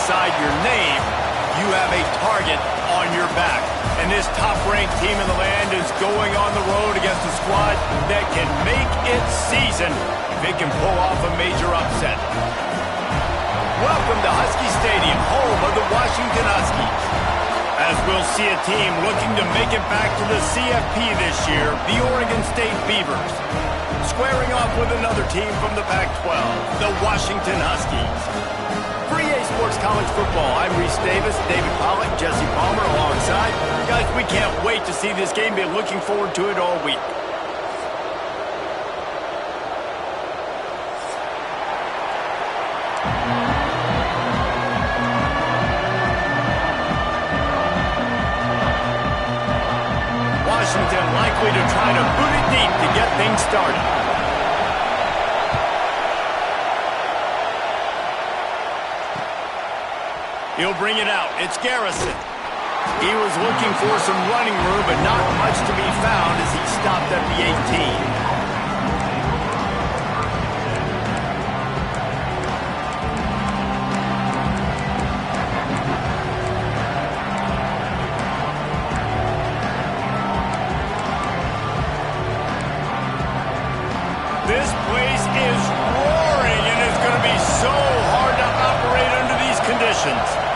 beside your name, you have a target on your back. And this top-ranked team in the land is going on the road against a squad that can make its season if it can pull off a major upset. Welcome to Husky Stadium, home of the Washington Huskies. As we'll see a team looking to make it back to the CFP this year, the Oregon State Beavers. Squaring off with another team from the Pac-12, the Washington Huskies. For EA Sports College Football, I'm Reese Davis, David Pollack, Jesse Palmer alongside. Guys, we can't wait to see this game. Been looking forward to it all week. Washington likely to try to boot it deep to get things started. He'll bring it out. It's Garrison. He was looking for some running room, but not much to be found as he stopped at the 18. This place is roaring, and it's going to be so hard to operate under these conditions.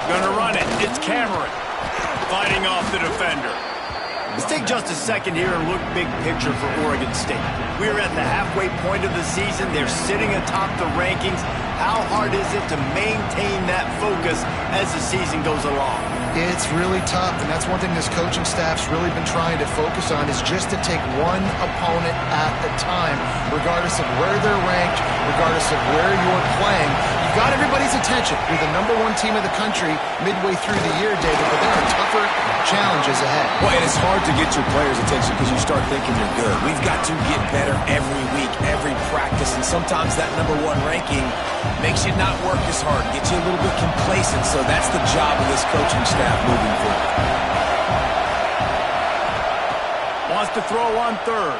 Gonna run it. It's Cameron fighting off the defender. Let's take just a second here and look big picture for Oregon State. We're at the halfway point of the season. They're sitting atop the rankings. How hard is it to maintain that focus as the season goes along? It's really tough, and that's one thing this coaching staff's really been trying to focus on is just to take one opponent at a time, regardless of where they're ranked, regardless of where you're playing. You've got everybody's attention. You're the #1 team of the country midway through the year, David, but there are tougher challenges ahead. Well, and it's hard to get your players' attention because you start thinking you're good. We've got to get better every week, every practice, and sometimes that #1 ranking makes you not work as hard, gets you a little bit complacent, so that's the job of this coaching staff moving forward. Wants to throw on third.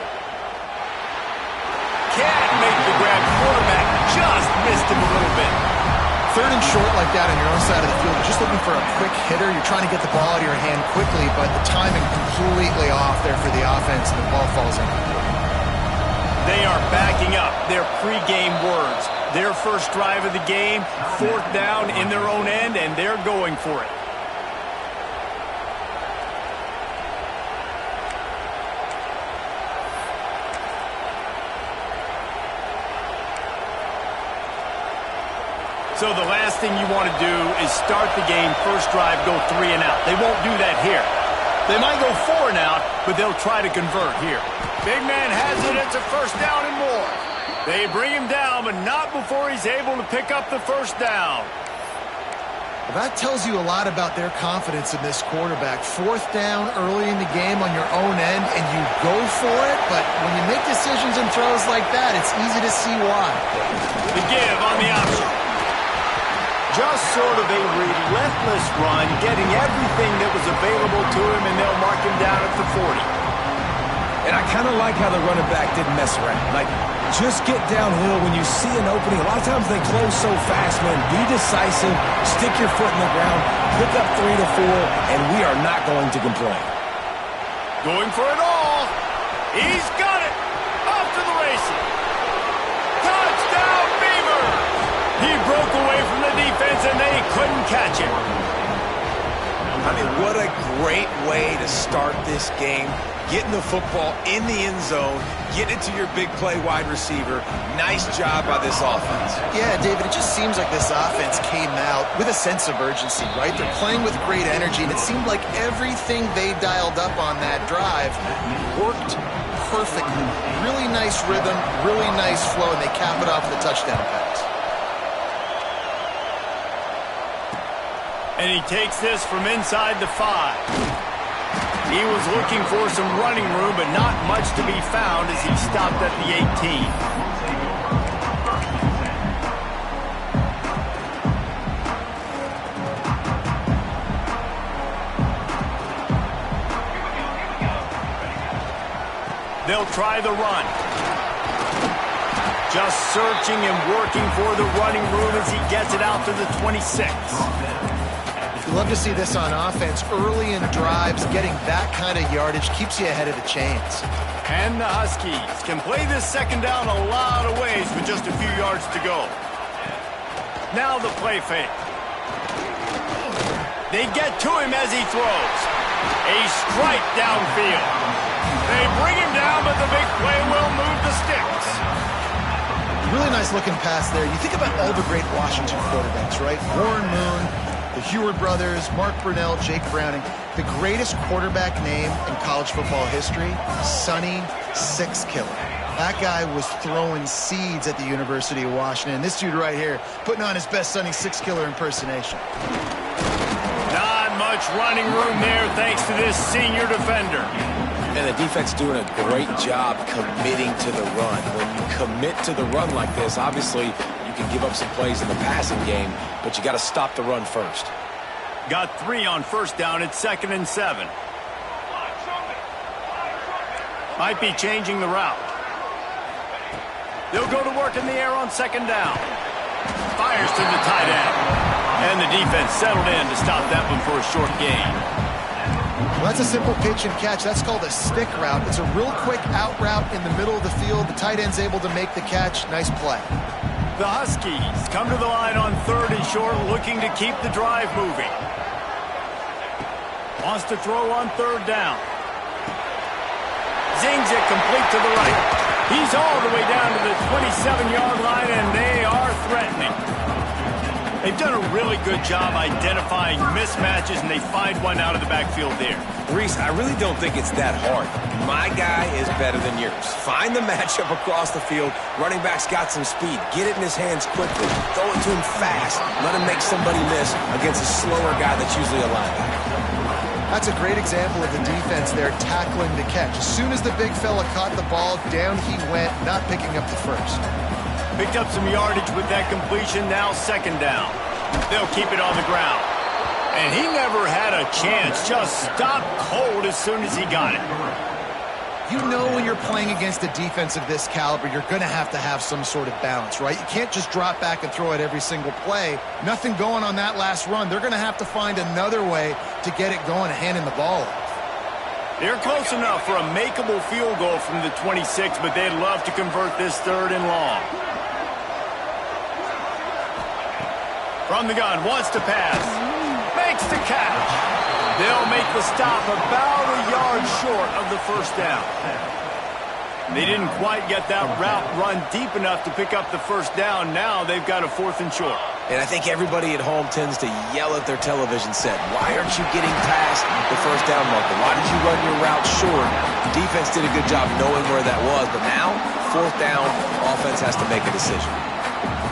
Can't make the grab. Quarterback just missed him a little bit. Third and short like that on your own side of the field, you're just looking for a quick hitter. You're trying to get the ball out of your hand quickly, but the timing completely off there for the offense, and the ball falls in. They are backing up their pregame words. Their first drive of the game, 4th down in their own end, and they're going for it. So the last thing you want to do is start the game, first drive, go 3 and out. They won't do that here. They might go 4 and out, but they'll try to convert here. Big man has it. It's a first down and more. They bring him down, but not before he's able to pick up the first down. Well, that tells you a lot about their confidence in this quarterback. 4th down early in the game on your own end, and you go for it, but when you make decisions and throws like that, it's easy to see why. The give on the option. Just sort of a relentless run, getting everything that was available to him, and they'll mark him down at the 40. And I kind of like how the running back didn't mess around. Like, just get downhill when you see an opening. A lot of times they close so fast, man. Be decisive, stick your foot in the ground, pick up 3 to 4, and we are not going to complain. Going for it all. He's got it. Off to the races. Touchdown, Beavers! He broke away from the defense, and they couldn't catch him. I mean, what a great way to start this game. Getting the football in the end zone, getting it to your big play wide receiver. Nice job by this offense. Yeah, David, it just seems like this offense came out with a sense of urgency, right? They're playing with great energy, and it seemed like everything they dialed up on that drive worked perfectly. Really nice rhythm, really nice flow, and they cap it off with a touchdown pass. And he takes this from inside the 5. He was looking for some running room, but not much to be found as he stopped at the 18. They'll try the run. Just searching and working for the running room as he gets it out to the 26. You love to see this on offense. Early in drives, getting that kind of yardage keeps you ahead of the chains. And the Huskies can play this second down a lot of ways with just a few yards to go. Now the play fake. They get to him as he throws. A strike downfield. They bring him down, but the big play will move the sticks. Really nice looking pass there. You think about all the great Washington quarterbacks, right? Warren Moon, the Heward brothers, Mark Brunell, Jake Browning. The greatest quarterback name in college football history, Sonny Six Killer. That guy was throwing seeds at the University of Washington. This dude right here putting on his best Sonny Six Killer impersonation. Not much running room there thanks to this senior defender. And the defense doing a great job committing to the run. When you commit to the run like this, obviously you can give up some plays in the passing game, but you got to stop the run first. Got 3 on first down. It's 2nd and 7. Might be changing the route. They'll go to work in the air on 2nd down. Fires to the tight end. And the defense settled in to stop that one for a short gain. Well, that's a simple pitch and catch. That's called a stick route. It's a real quick out route in the middle of the field. The tight end's able to make the catch. Nice play. The Huskies come to the line on 3rd and short, looking to keep the drive moving. Wants to throw on 3rd down. Zings it complete to the right. He's all the way down to the 27-yard line, and they are threatening. They've done a really good job identifying mismatches, and they find one out of the backfield there. Reese, I really don't think it's that hard. My guy is better than yours. Find the matchup across the field. Running back's got some speed. Get it in his hands quickly. Throw it to him fast. Let him make somebody miss against a slower guy that's usually a linebacker. That's a great example of the defense there tackling the catch. As soon as the big fella caught the ball, down he went, not picking up the first. Picked up some yardage with that completion. Now 2nd down. They'll keep it on the ground. And he never had a chance. Just stopped cold as soon as he got it. You know when you're playing against a defense of this caliber, you're going to have some sort of balance, right? You can't just drop back and throw it every single play. Nothing going on that last run. They're going to have to find another way to get it going and handing the ball off. They're close enough for a makeable field goal from the 26, but they'd love to convert this 3rd and long. From the gun, wants to pass. Makes the catch. They'll make the stop about a yard short of the first down. They didn't quite get that route run deep enough to pick up the first down. Now they've got a 4th and short. And I think everybody at home tends to yell at their television set. Why aren't you getting past the first down marker? Why did you run your route short? Defense did a good job knowing where that was, but now, 4th down, offense has to make a decision.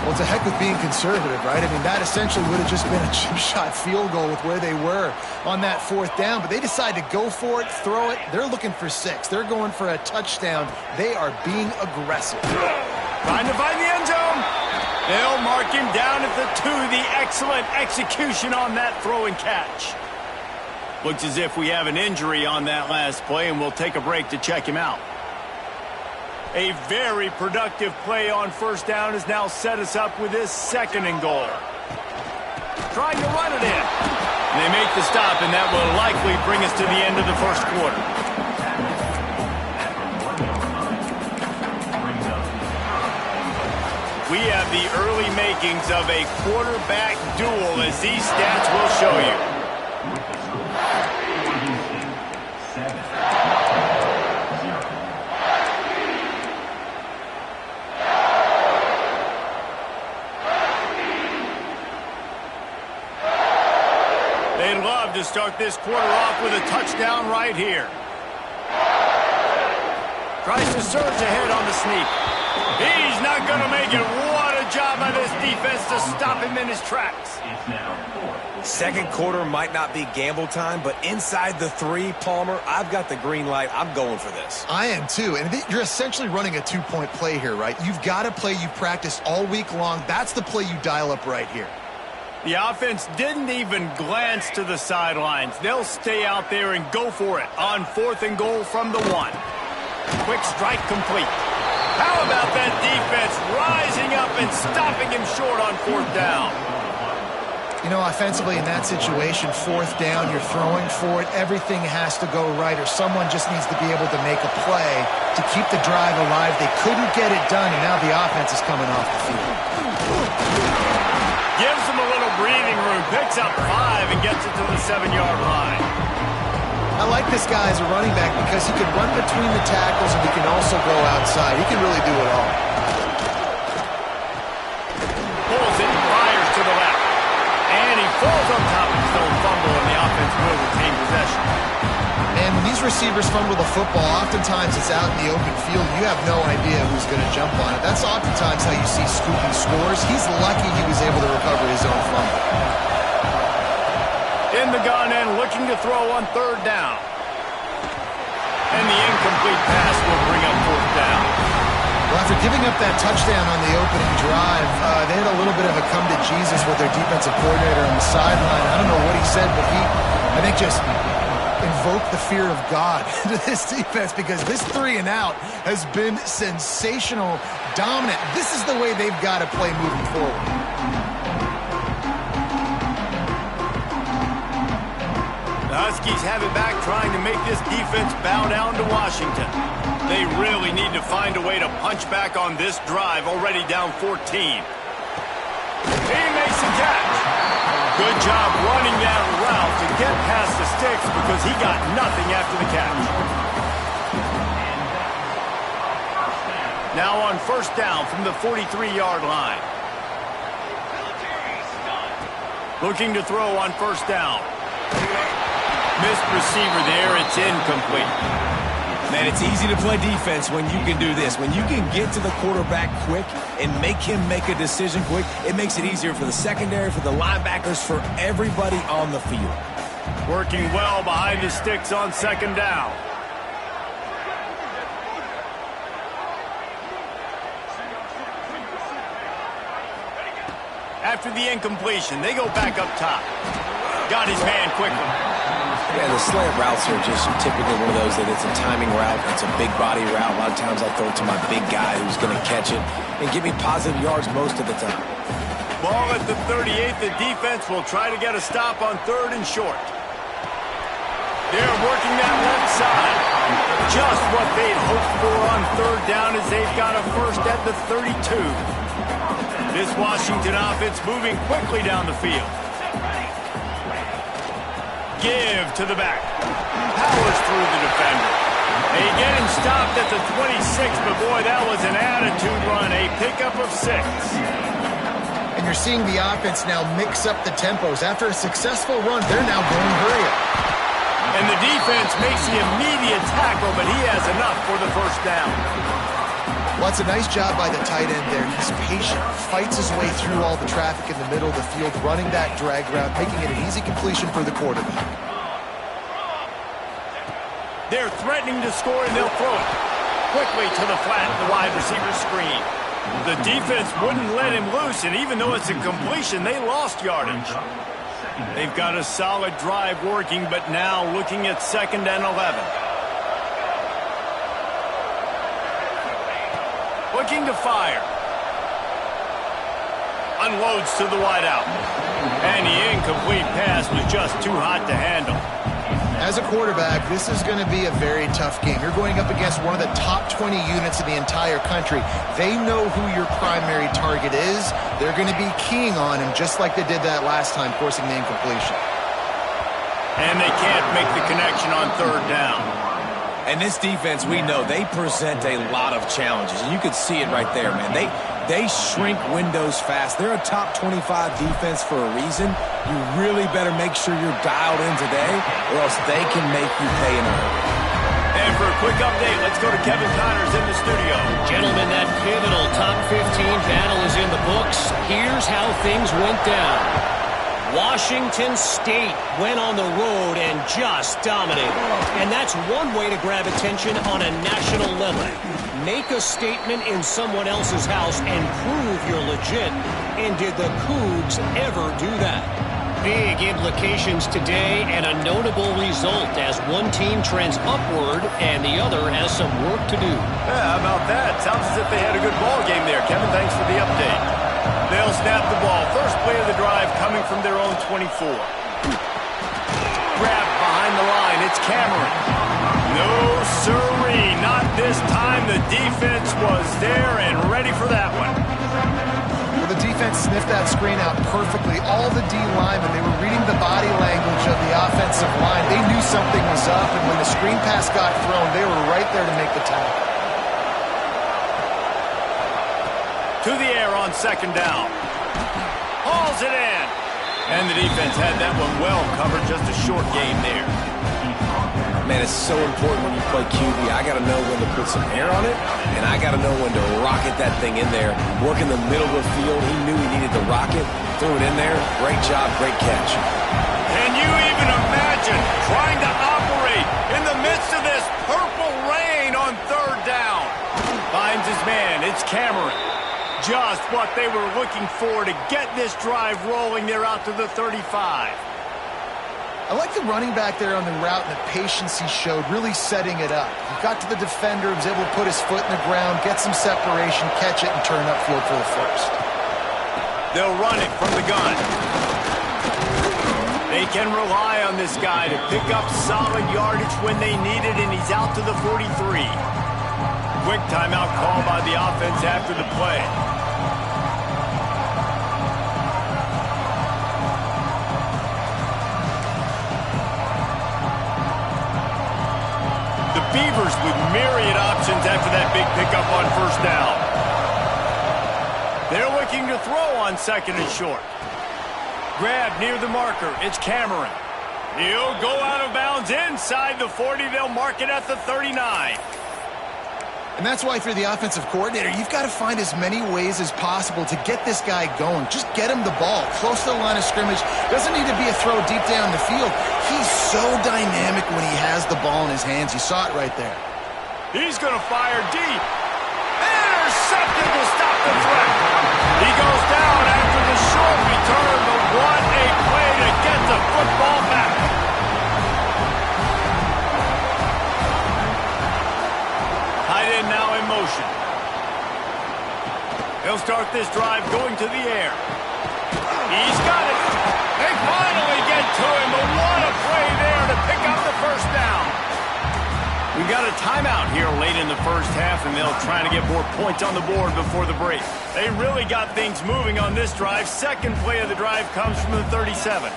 Well, it's a heck with being conservative, right? I mean, that essentially would have just been a chip-shot field goal with where they were on that 4th down. But they decide to go for it, throw it. They're looking for 6. They're going for a touchdown. They are being aggressive. Trying to find the end zone. They'll mark him down at the 2. The excellent execution on that throw and catch. Looks as if we have an injury on that last play, and we'll take a break to check him out. A very productive play on first down has now set us up with this 2nd and goal. Trying to run it in. They make the stop, and that will likely bring us to the end of the first quarter. We have the early makings of a quarterback duel, as these stats will show you. They'd love to start this quarter off with a touchdown right here. Tries to surge ahead on the sneak. He's not going to make it. What a job by this defense to stop him in his tracks. 2nd quarter might not be gamble time, but inside the 3, Palmer, I've got the green light. I'm going for this. I am too. And you're essentially running a 2-point play here, right? You've got a play you practice all week long. That's the play you dial up right here. The offense didn't even glance to the sidelines. They'll stay out there and go for it on 4th and goal from the 1. Quick strike complete. How about that defense rising up and stopping him short on 4th down? You know, offensively in that situation, 4th down, you're throwing for it. Everything has to go right, or someone just needs to be able to make a play to keep the drive alive. They couldn't get it done, and now the offense is coming off the field. Gives them a little breathing room, picks up 5 and gets it to the 7-yard line. I like this guy as a running back because he can run between the tackles and he can also go outside. He can really do it all. Pulls it and fires to the left. And he falls on top of his own fumble, and the offense will retain possession. And when these receivers fumble the football, oftentimes it's out in the open field. You have no idea who's going to jump on it. That's oftentimes how you see scooping scores. He's lucky he was able to recover his own fumble. In the gun and looking to throw on 3rd down. And the incomplete pass will bring up 4th down. Well, after giving up that touchdown on the opening drive, they had a little bit of a come to Jesus with their defensive coordinator on the sideline. I don't know what he said, but he, I think, just invoked the fear of God into this defense because this 3 and out has been sensational, dominant. This is the way they've got to play moving forward. The Huskies have it back, trying to make this defense bow down to Washington. They really need to find a way to punch back on this drive, already down 14. He makes the catch. Good job running that route to get past the sticks because he got nothing after the catch. Now on 1st down from the 43-yard line. Looking to throw on 1st down. Missed receiver there, it's incomplete. Man, it's easy to play defense when you can do this. When you can get to the quarterback quick and make him make a decision quick, it makes it easier for the secondary, for the linebackers, for everybody on the field. Working well behind the sticks on 2nd down. After the incompletion, they go back up top. Got his man quickly. Yeah, the slant routes are just typically one of those that it's a timing route. It's a big body route. A lot of times I throw it to my big guy who's going to catch it and give me positive yards most of the time. Ball at the 38. The defense will try to get a stop on 3rd and short. They're working that left side. Just what they'd hoped for on 3rd down as they've got a first at the 32. This Washington offense moving quickly down the field. Give to the back. Powers through the defender. They get him stopped at the 26, but boy, that was an attitude run. A pickup of 6. And you're seeing the offense now mix up the tempos. After a successful run, they're now going hurry up. And the defense makes the immediate tackle, but he has enough for the 1st down. Well, it's a nice job by the tight end there. He's patient, fights his way through all the traffic in the middle of the field, running that drag route, making it an easy completion for the quarterback. They're threatening to score, and they'll throw it quickly to the flat, the wide receiver screen. The defense wouldn't let him loose, and even though it's a completion, they lost yardage. They've got a solid drive working, but now looking at 2nd and 11. Looking to fire. Unloads to the wideout. And the incomplete pass was just too hot to handle. As a quarterback, this is going to be a very tough game. You're going up against one of the top 20 units in the entire country. They know who your primary target is. They're going to be keying on him just like they did that last time, forcing the incompletion. And they can't make the connection on 3rd down. And this defense, we know, they present a lot of challenges. And you could see it right there, man. They shrink windows fast. They're a top 25 defense for a reason. You really better make sure you're dialed in today, or else they can make you pay in a hurry. And for a quick update, let's go to Kevin Connors in the studio. Gentlemen, that pivotal top 15 battle is in the books. Here's how things went down. Washington State went on the road and just dominated. And that's one way to grab attention on a national level. Make a statement in someone else's house and prove you're legit. And did the Cougs ever do that? Big implications today and a notable result as one team trends upward and the other has some work to do. Yeah, how about that? Sounds as if they had a good ball game there. Kevin, thanks for the update. They'll snap the ball. First play of the drive coming from their own 24. Grabbed behind the line. It's Cameron. No siree. Not this time. The defense was there and ready for that one. Well, the defense sniffed that screen out perfectly. All the D linemen, they were reading the body language of the offensive line. They knew something was up, and when the screen pass got thrown, they were right there to make the tackle. To the air on second down. Hauls it in. And the defense had that one well covered. Just a short game there. Man, it's so important when you play QB. I got to know when to put some air on it, and I got to know when to rocket that thing in there. Work in the middle of the field. He knew he needed to rocket. Threw it in there. Great job, great catch. Can you even imagine trying to operate in the midst of this purple rain on third down? Finds his man. It's Cameron. Just what they were looking for to get this drive rolling. They're out to the 35. I like the running back there on the route and the patience he showed, really setting it up. He got to the defender, was able to put his foot in the ground, get some separation, catch it, and turn upfield for the first. They'll run it from the gun. They can rely on this guy to pick up solid yardage when they need it, and he's out to the 43. Quick timeout call by the offense after the play. Beavers with myriad options after that big pickup on first down. They're looking to throw on second and short. Grab near the marker. It's Cameron. He'll go out of bounds inside the 40. They'll mark it at the 39. And that's why if you're the offensive coordinator, you've got to find as many ways as possible to get this guy going. Just get him the ball close to the line of scrimmage. Doesn't need to be a throw deep down the field. He's so dynamic when he has the ball in his hands. You saw it right there. He's going to fire deep. Intercepted to stop the threat. He goes down after the short return, but what a play to get the football back. Tight end now in motion. He'll start this drive going to the air. He's got it. They finally get to him, but what a play there to pick up the first down. We got a timeout here late in the first half, and they'll try to get more points on the board before the break. They really got things moving on this drive. Second play of the drive comes from the 37.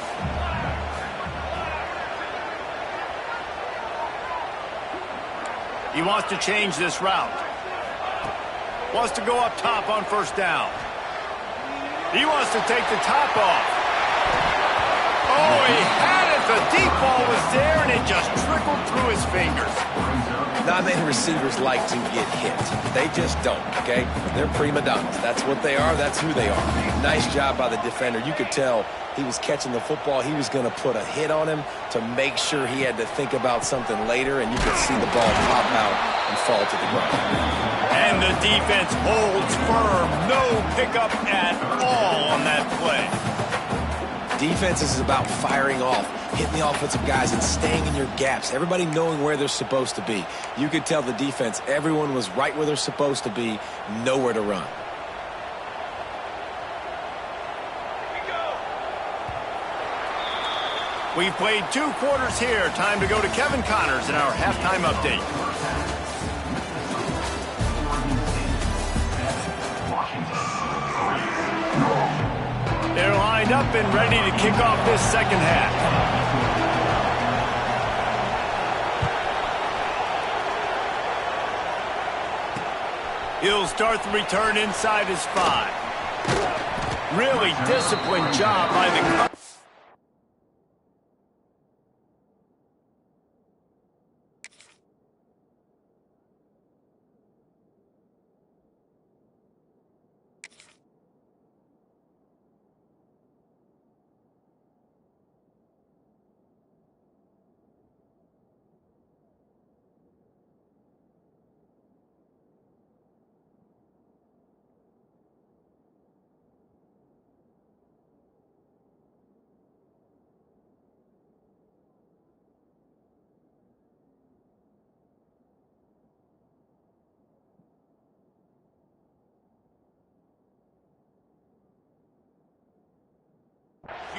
He wants to change this route. Wants to go up top on first down. He wants to take the top off. Oh, he had it. The deep ball was there, and it just trickled through his fingers. Not many receivers like to get hit. They just don't, okay? They're prima donnas. That's what they are. That's who they are. Nice job by the defender. You could tell he was catching the football. He was going to put a hit on him to make sure he had to think about something later, and you could see the ball pop out and fall to the ground. And the defense holds firm. No pickup at all on that play. Defense is about firing off, hitting the offensive guys and staying in your gaps. Everybody knowing where they're supposed to be. You could tell the defense, everyone was right where they're supposed to be, nowhere to run. We've played 2 quarters here. Time to go to Kevin Connors in our halftime update. They're lined up and ready to kick off this second half. He'll start the return inside his 5. Really disciplined job by the...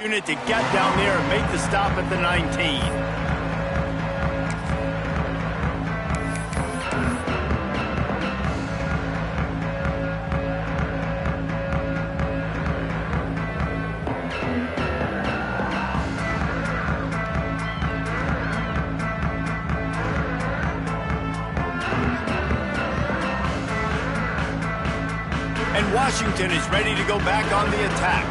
unit to get down there and make the stop at the 19. And Washington is ready to go back on the attack.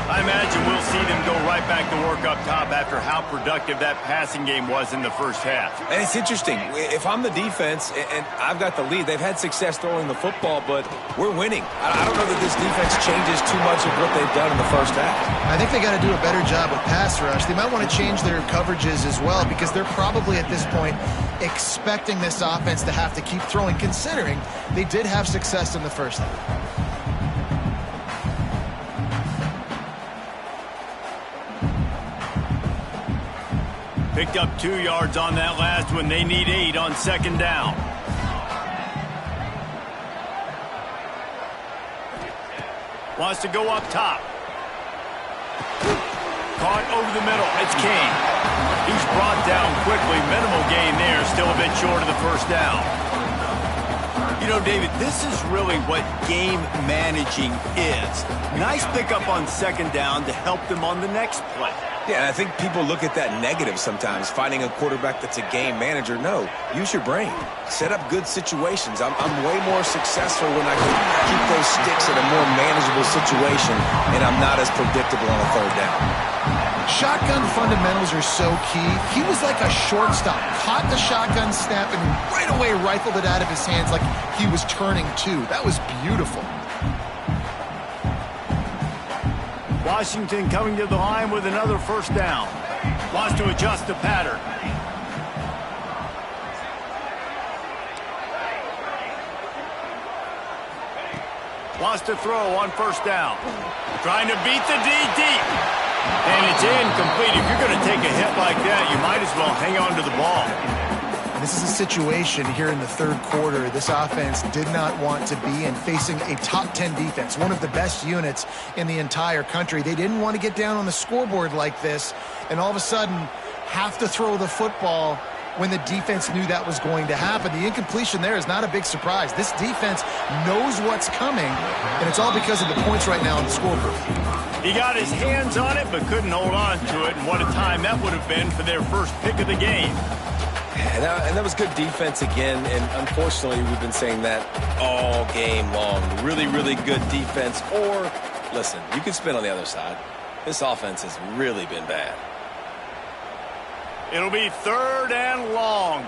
I imagine we'll see them go right back to work up top after how productive that passing game was in the first half. And it's interesting. If I'm the defense and I've got the lead, they've had success throwing the football, but we're winning. I don't know that this defense changes too much of what they've done in the first half. I think they got to do a better job with pass rush. They might want to change their coverages as well because they're probably at this point expecting this offense to have to keep throwing, considering they did have success in the first half. Picked up 2 yards on that last one. They need 8 on second down. Wants to go up top. Caught over the middle. It's Kane. He's brought down quickly. Minimal gain there. Still a bit short of the first down. You know, David, this is really what game managing is. Nice pickup on second down to help them on the next play. Yeah, and I think people look at that negative sometimes, finding a quarterback that's a game manager. No, use your brain. Set up good situations. I'm way more successful when I can keep those sticks in a more manageable situation, and I'm not as predictable on a third down. Shotgun fundamentals are so key. He was like a shortstop. Caught the shotgun snap and right away rifled it out of his hands like he was turning two. That was beautiful. Washington coming to the line with another first down. Wants to adjust the pattern. Wants to throw on first down. Trying to beat the D deep. And it's incomplete. If you're going to take a hit like that, you might as well hang on to the ball. This is a situation here in the third quarter this offense did not want to be in, facing a top 10 defense, one of the best units in the entire country. They didn't want to get down on the scoreboard like this and all of a sudden have to throw the football when the defense knew that was going to happen. The incompletion there is not a big surprise. This defense knows what's coming, and it's all because of the points right now on the scoreboard. He got his hands on it but couldn't hold on to it, and what a time that would have been for their first pick of the game. And that was good defense again, and unfortunately we've been saying that all game long. Really, really good defense. Or, listen, you can spin on the other side. This offense has really been bad. It'll be third and long.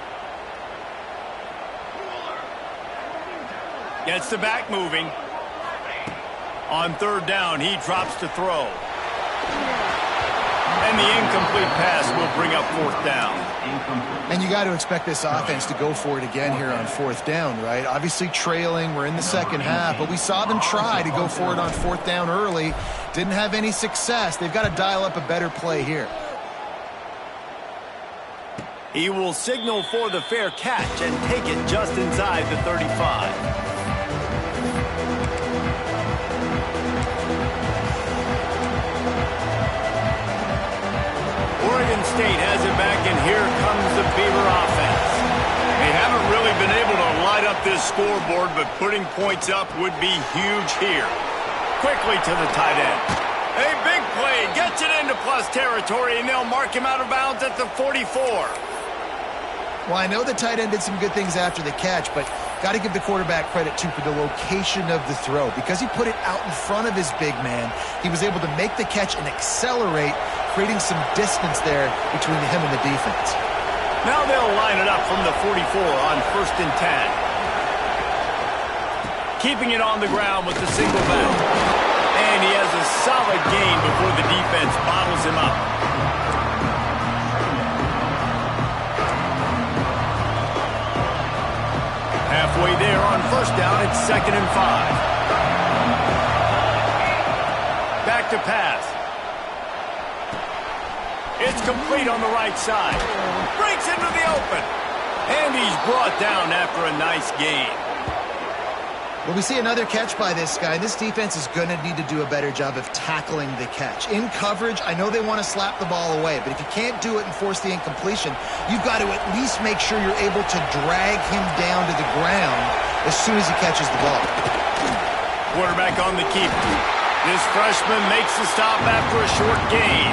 Gets the back moving. On third down, he drops to throw. And the incomplete pass will bring up fourth down. And you got to expect this offense to go for it again here on fourth down, right? Obviously trailing, we're in the second half, but we saw them try to go for it on fourth down early. Didn't have any success. They've got to dial up a better play here. He will signal for the fair catch and take it just inside the 35. Oregon State has it back, and here comes the Beaver offense. They haven't really been able to light up this scoreboard, but putting points up would be huge here. Quickly to the tight end. A big play, gets it into plus territory, and they'll mark him out of bounds at the 44. Well, I know the tight end did some good things after the catch, but got to give the quarterback credit, too, for the location of the throw. Because he put it out in front of his big man, he was able to make the catch and accelerate, creating some distance there between him and the defense. Now they'll line it up from the 44 on first and 10. Keeping it on the ground with the single back. And he has a solid gain before the defense bottles him up. Halfway there on first down, it's 2nd and 5. Back to pass. It's complete on the right side. Breaks into the open. And he's brought down after a nice gain. Well, we see another catch by this guy. This defense is going to need to do a better job of tackling the catch. In coverage, I know they want to slap the ball away, but if you can't do it and force the incompletion, you've got to at least make sure you're able to drag him down to the ground as soon as he catches the ball. Quarterback on the keep. This freshman makes the stop after a short gain.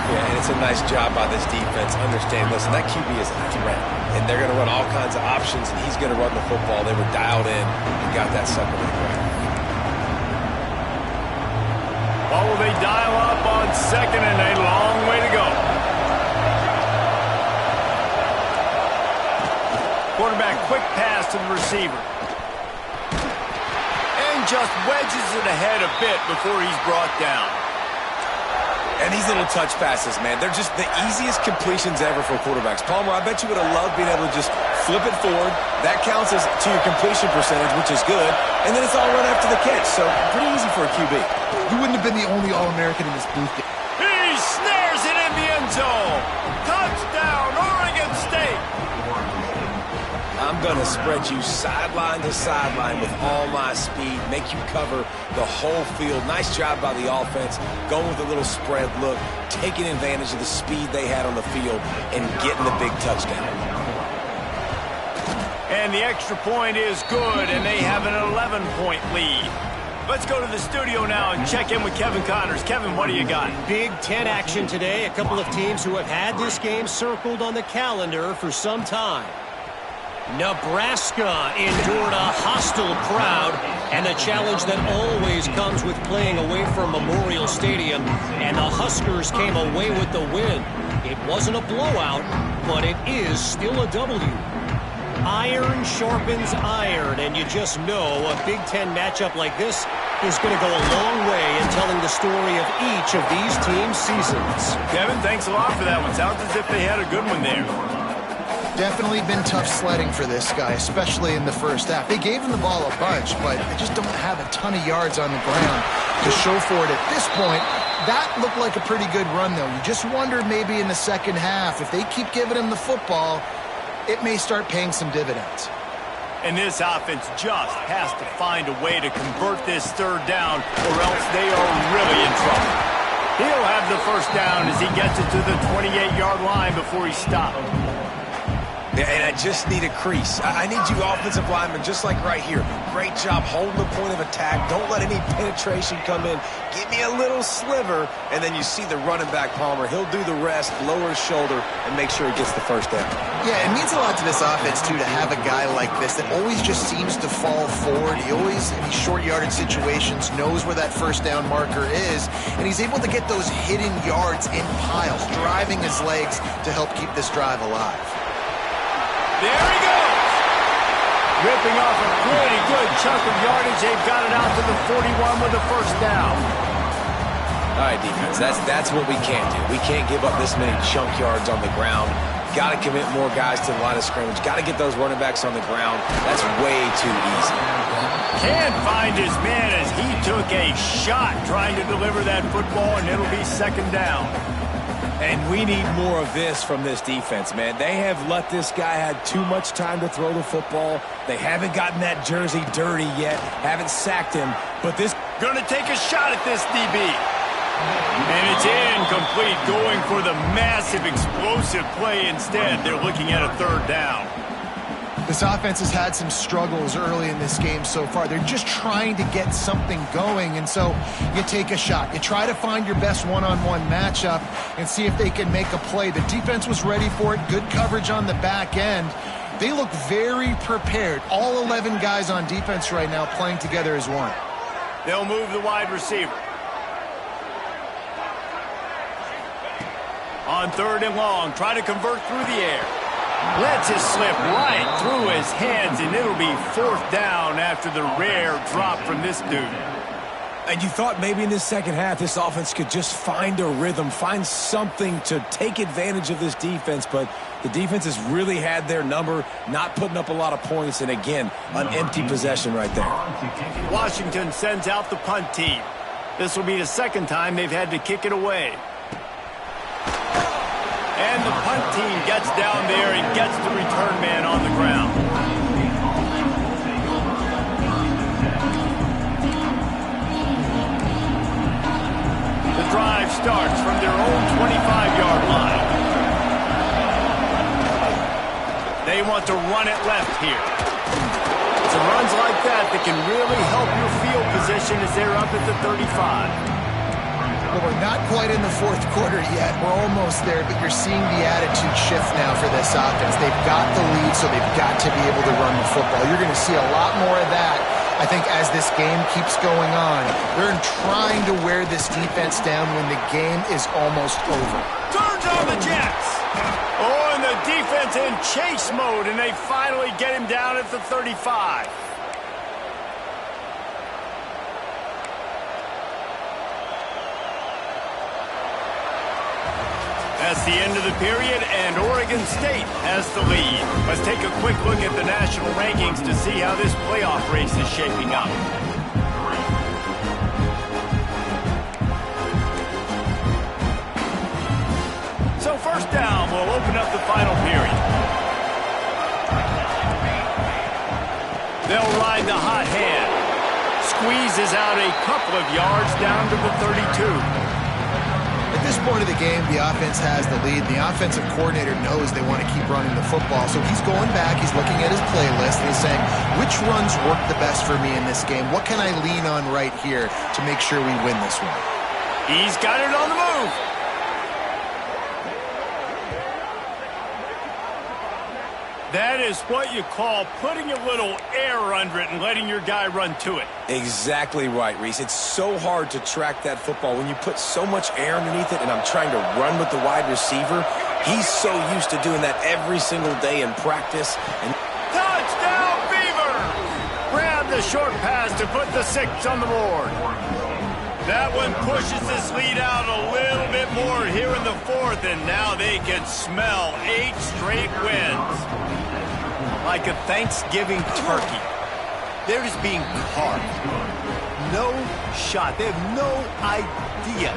Yeah, and it's a nice job by this defense. Understand, listen, that QB is a threat. And they're going to run all kinds of options, and he's going to run the football. They were dialed in and got that sucker to the ground. What will they dial up on second and a long way to go? Quarterback, quick pass to the receiver. And just wedges it ahead a bit before he's brought down. And these little touch passes, man, they're just the easiest completions ever for quarterbacks. Palmer, I bet you would have loved being able to just flip it forward. That counts as to your completion percentage, which is good. And then it's all run after the catch, so pretty easy for a QB. You wouldn't have been the only All-American in this booth. He snares it in the end zone. Touchdown, Oregon State. I'm going to spread you sideline to sideline with all my speed, make you cover the whole field. Nice job by the offense, going with a little spread look, taking advantage of the speed they had on the field, and getting the big touchdown. And the extra point is good, and they have an 11-point lead. Let's go to the studio now and check in with Kevin Connors. Kevin, what do you got? Big Ten action today. A couple of teams who have had this game circled on the calendar for some time. Nebraska endured a hostile crowd and the challenge that always comes with playing away from Memorial Stadium, and the Huskers came away with the win. It wasn't a blowout, but it is still a W. Iron sharpens iron, and you just know a Big Ten matchup like this is going to go a long way in telling the story of each of these teams' seasons. Kevin, thanks a lot for that one. Sounds as if they had a good one there. Definitely been tough sledding for this guy, especially in the first half. They gave him the ball a bunch, but they just don't have a ton of yards on the ground to show for it at this point. That looked like a pretty good run, though. You just wonder maybe in the second half, if they keep giving him the football, it may start paying some dividends. And this offense just has to find a way to convert this third down, or else they are really in trouble. He'll have the first down as he gets it to the 28-yard line before he stopped. Yeah, and I just need a crease. I need you offensive linemen, just like right here. Great job holding the point of attack. Don't let any penetration come in. Give me a little sliver, and then you see the running back, Palmer. He'll do the rest, lower his shoulder, and make sure he gets the first down. Yeah, it means a lot to this offense, too, to have a guy like this that always just seems to fall forward. He always, in these short yardage situations, knows where that first down marker is, and he's able to get those hidden yards in piles, driving his legs to help keep this drive alive. There he goes. Ripping off a pretty good chunk of yardage. They've got it out to the 41 with a first down. All right, defense, that's what we can't do. We can't give up this many chunk yards on the ground. Got to commit more guys to the line of scrimmage. Got to get those running backs on the ground. That's way too easy. Can't find his man as he took a shot trying to deliver that football, and it'll be second down. And we need more of this from this defense, man. They have let this guy have too much time to throw the football. They haven't gotten that jersey dirty yet, haven't sacked him. But this going to take a shot at this DB. And it's incomplete, going for the massive explosive play instead. They're looking at a third down. This offense has had some struggles early in this game so far. They're just trying to get something going, and so you take a shot. You try to find your best one-on-one matchup and see if they can make a play. The defense was ready for it. Good coverage on the back end. They look very prepared. All 11 guys on defense right now playing together as one. They'll move the wide receiver. On third and long, try to convert through the air. Lets it slip right through his hands, and it'll be fourth down after the rare drop from this dude. And you thought maybe in this second half this offense could just find a rhythm, find something to take advantage of this defense, but the defense has really had their number, not putting up a lot of points, and again, an empty possession right there. Washington sends out the punt team. This will be the second time they've had to kick it away. And the punt team gets down there and gets the return man on the ground. drive starts from their own 25-yard line. They want to run it left here. It's runs like that that can really help your field position as they're up at the 35. Well, we're not quite in the fourth quarter yet. We're almost there, but you're seeing the attitude shift now for this offense. They've got the lead, so they've got to be able to run the football. You're going to see a lot more of that, I think, as this game keeps going on. They're trying to wear this defense down when the game is almost over. Turns on the Jets. Oh, and the defense in chase mode, and they finally get him down at the 35. That's the end of the period, and Oregon State has the lead. Let's take a quick look at the national rankings to see how this playoff race is shaping up. So first down, we'll open up the final period. They'll ride the hot hand. Squeezes out a couple of yards down to the 32. At this point of the game, the offense has the lead. The offensive coordinator knows they want to keep running the football, so he's going back, he's looking at his playlist, and he's saying, which runs work the best for me in this game? What can I lean on right here to make sure we win this one? He's got it on the move. That is what you call putting a little air under it and letting your guy run to it. Exactly right, Reese. It's so hard to track that football when you put so much air underneath it, and I'm trying to run with the wide receiver. He's so used to doing that every single day in practice. And touchdown, Beaver! Grab the short pass to put the 6 on the board. That one pushes this lead out a little bit more here in the fourth, and now they can smell 8 straight wins. Like a Thanksgiving turkey. They're just being carved. No shot. They have no idea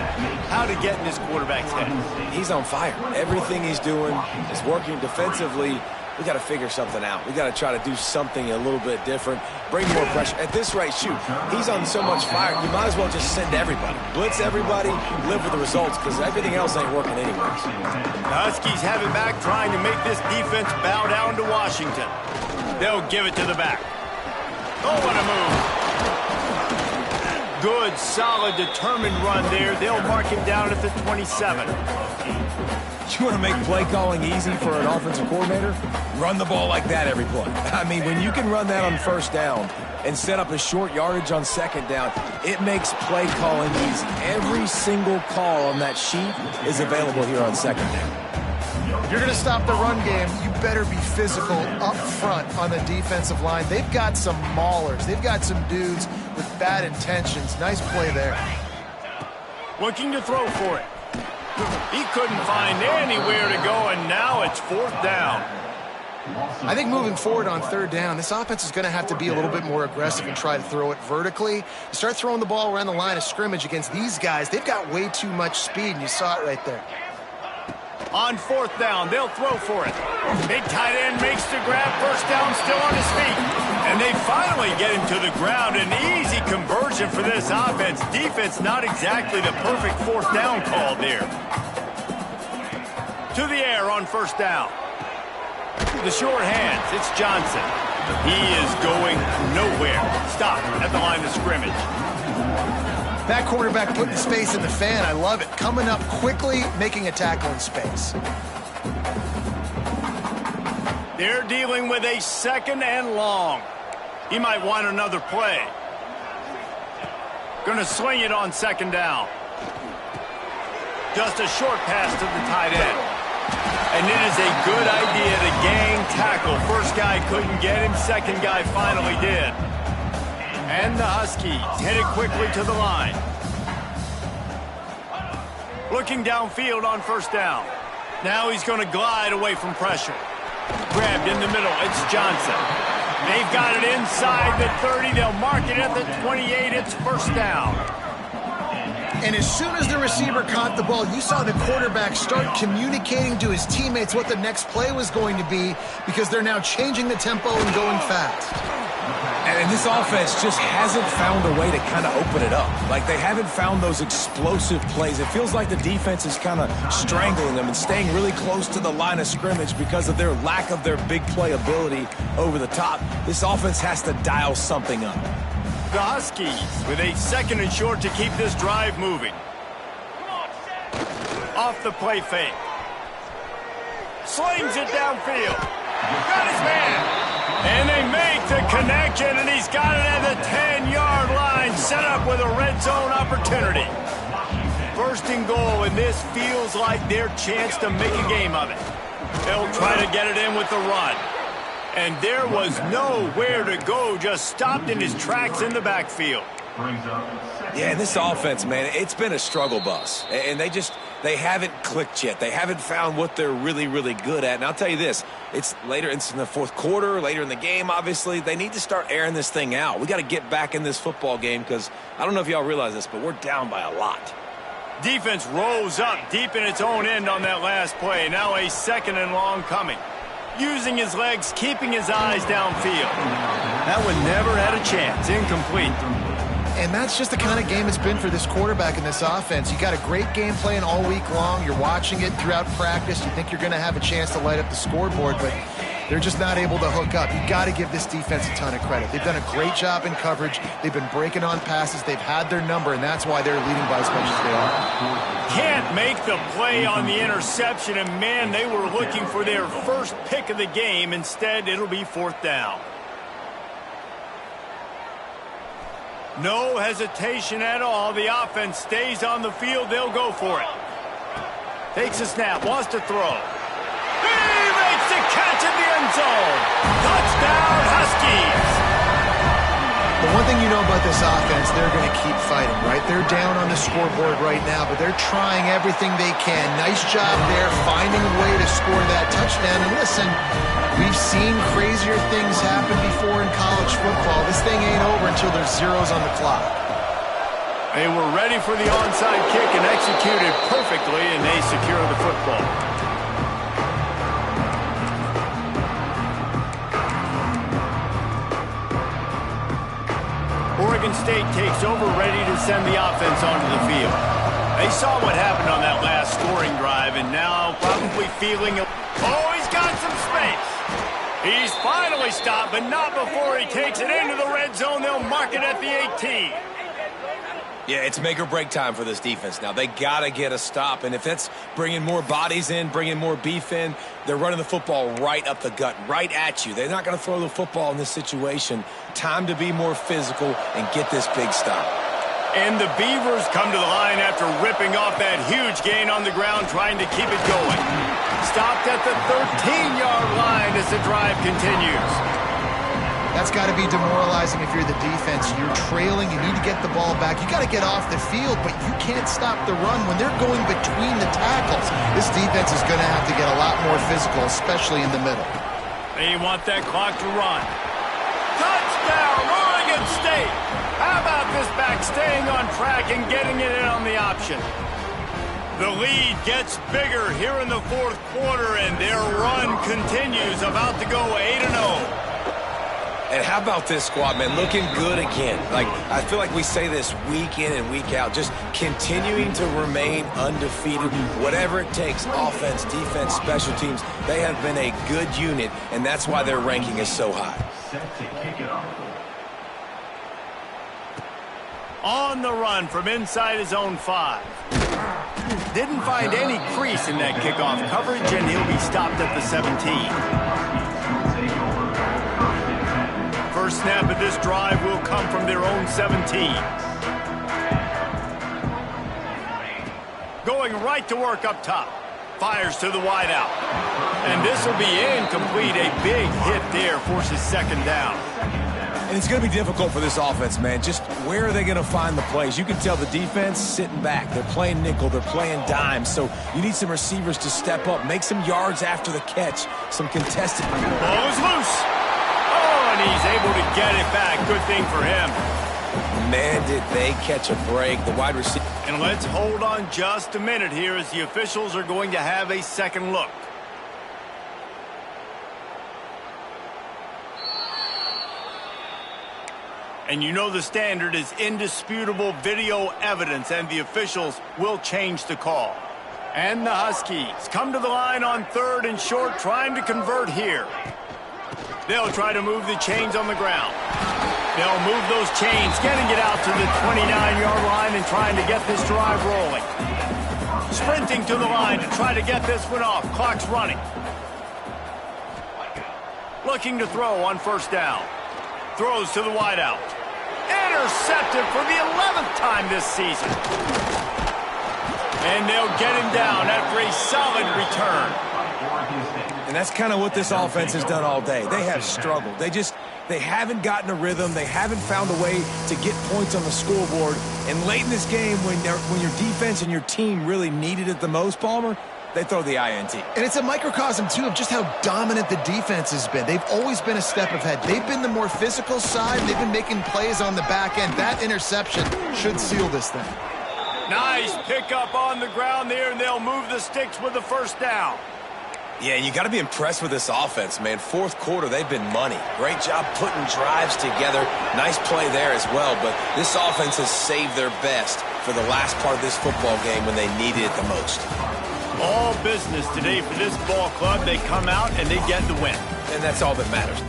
how to get in this quarterback's head. He's on fire. Everything he's doing is working defensively. We got to figure something out. We got to try to do something a little bit different. Bring more pressure. At this rate, shoot, he's on so much fire, you might as well just send everybody. Blitz everybody, live with the results, because everything else ain't working anyways. The Huskies have it back, trying to make this defense bow down to Washington. They'll give it to the back. Oh, what a move. Good, solid, determined run there. They'll mark him down at the 27. You want to make play calling easy for an offensive coordinator? Run the ball like that every play. I mean, when you can run that on first down and set up a short yardage on second down, it makes play calling easy. Every single call on that sheet is available here on second down. If you're going to stop the run game, you better be physical up front on the defensive line. They've got some maulers. They've got some dudes with bad intentions. Nice play there. Looking to throw for it. He couldn't find anywhere to go, and now it's fourth down. I think moving forward on third down, this offense is going to have to be a little bit more aggressive and try to throw it vertically. You start throwing the ball around the line of scrimmage against these guys, they've got way too much speed, and you saw it right there. On fourth down, they'll throw for it. Big tight end makes the grab, first down, still on his feet. And they finally get him to the ground. An easy conversion for this offense. Defense not exactly the perfect fourth down call there. To the air on first down. The short hands, it's Johnson. He is going nowhere. Stop at the line of scrimmage. That quarterback putting space in the fan, I love it. Coming up quickly, making a tackle in space. They're dealing with a second and long. He might want another play. Gonna swing it on second down. Just a short pass to the tight end. And it is a good idea to gang tackle. First guy couldn't get him, second guy finally did. And the Huskies headed quickly to the line. Looking downfield on first down. Now he's going to glide away from pressure. Grabbed in the middle, it's Johnson. They've got it inside the 30. They'll mark it at the 28. It's first down. And as soon as the receiver caught the ball, you saw the quarterback start communicating to his teammates what the next play was going to be, because they're now changing the tempo and going fast. And this offense just hasn't found a way to kind of open it up. Like, they haven't found those explosive plays. It feels like the defense is kind of strangling them and staying really close to the line of scrimmage because of their lack of their big play ability over the top. This offense has to dial something up. The Huskies with a 2nd and short to keep this drive moving. Off the play fake. Slings it downfield. Got his man. And they make the connection, and he's got it at the 10-yard line, set up with a red zone opportunity. 1st and goal, and this feels like their chance to make a game of it. They'll try to get it in with the run. And there was nowhere to go, just stopped in his tracks in the backfield. Yeah, and this offense, man, it's been a struggle bus. And they haven't clicked yet. They haven't found what they're really, really good at. And I'll tell you this, it's in the 4th quarter, later in the game, obviously. They need to start airing this thing out. We got to get back in this football game because I don't know if y'all realize this, but we're down by a lot. Defense rolls up deep in its own end on that last play. Now a 2nd and long coming. Using his legs, keeping his eyes downfield. That one never had a chance. Incomplete. And that's just the kind of game it's been for this quarterback in this offense. You got a great game plan all week long. You're watching it throughout practice. You think you're going to have a chance to light up the scoreboard, but they're just not able to hook up. You got to give this defense a ton of credit. They've done a great job in coverage. They've been breaking on passes. They've had their number, and that's why they're leading by as much as they are. Can't make the play on the interception, and man, they were looking for their first pick of the game. Instead, it'll be 4th down. No hesitation at all. The offense stays on the field. They'll go for it. Takes a snap. Wants to throw. He makes the catch in the end zone. Touchdown, Huskies. The one thing you know about this offense, they're going to keep fighting, right? They're down on the scoreboard right now, but they're trying everything they can. Nice job there, finding a way to score that touchdown. And listen, we've seen crazier things happen before in college football. This thing ain't over until there's zeros on the clock. They were ready for the onside kick and executed perfectly, and they secure the football. Oregon State takes over, ready to send the offense onto the field. They saw what happened on that last scoring drive, and now probably feeling... Oh, he's got some space. He's finally stopped, but not before he takes it into the red zone. They'll mark it at the 18. Yeah, it's make or break time for this defense now. They got to get a stop, and if that's bringing more bodies in, bringing more beef in, they're running the football right up the gut, right at you. They're not going to throw the football in this situation. Time to be more physical and get this big stop. And the Beavers come to the line after ripping off that huge gain on the ground, trying to keep it going. Stopped at the 13-yard line as the drive continues. That's got to be demoralizing if you're the defense. You're trailing. You need to get the ball back. You got to get off the field, but you can't stop the run when they're going between the tackles. This defense is going to have to get a lot more physical, especially in the middle. They want that clock to run. Touchdown, Oregon State! How about this back staying on track and getting it in on the option? The lead gets bigger here in the 4th quarter, and their run continues, about to go 8-0. And how about this squad, man? Looking good again. Like, I feel like we say this week in and week out, just continuing to remain undefeated. Whatever it takes, offense, defense, special teams, they have been a good unit, and that's why their ranking is so high. On the run from inside his own 5. Didn't find any crease in that kickoff coverage, and he'll be stopped at the 17. First snap of this drive will come from their own 17. Going right to work up top. Fires to the wideout. And this will be incomplete. A big hit there forces 2nd down. And it's going to be difficult for this offense, man. Just where are they going to find the plays? You can tell the defense sitting back. They're playing nickel. They're playing dime. So you need some receivers to step up, make some yards after the catch, some contested. Ball is loose. And he's able to get it back. Good thing for him. Man, did they catch a break. The wide receiver. And let's hold on just a minute here as the officials are going to have a second look. And you know the standard is indisputable video evidence, and the officials will change the call. And the Huskies come to the line on 3rd and short, trying to convert here. They'll try to move the chains on the ground. They'll move those chains, getting it out to the 29-yard line and trying to get this drive rolling. Sprinting to the line to try to get this one off. Clock's running. Looking to throw on 1st down. Throws to the wideout. Intercepted for the 11th time this season. And they'll get him down after a solid return. And that's kind of what this offense has done all day. They have struggled. They haven't gotten a rhythm. They haven't found a way to get points on the scoreboard. And late in this game, when your defense and your team really needed it the most, Palmer, they throw the INT. And it's a microcosm, too, of just how dominant the defense has been. They've always been a step ahead. They've been the more physical side. They've been making plays on the back end. That interception should seal this thing. Nice pickup on the ground there, and they'll move the sticks with the 1st down. Yeah, you got to be impressed with this offense, man. 4th quarter, they've been money. Great job putting drives together. Nice play there as well, but this offense has saved their best for the last part of this football game when they needed it the most. All business today for this ball club. They come out and they get the win. And that's all that matters.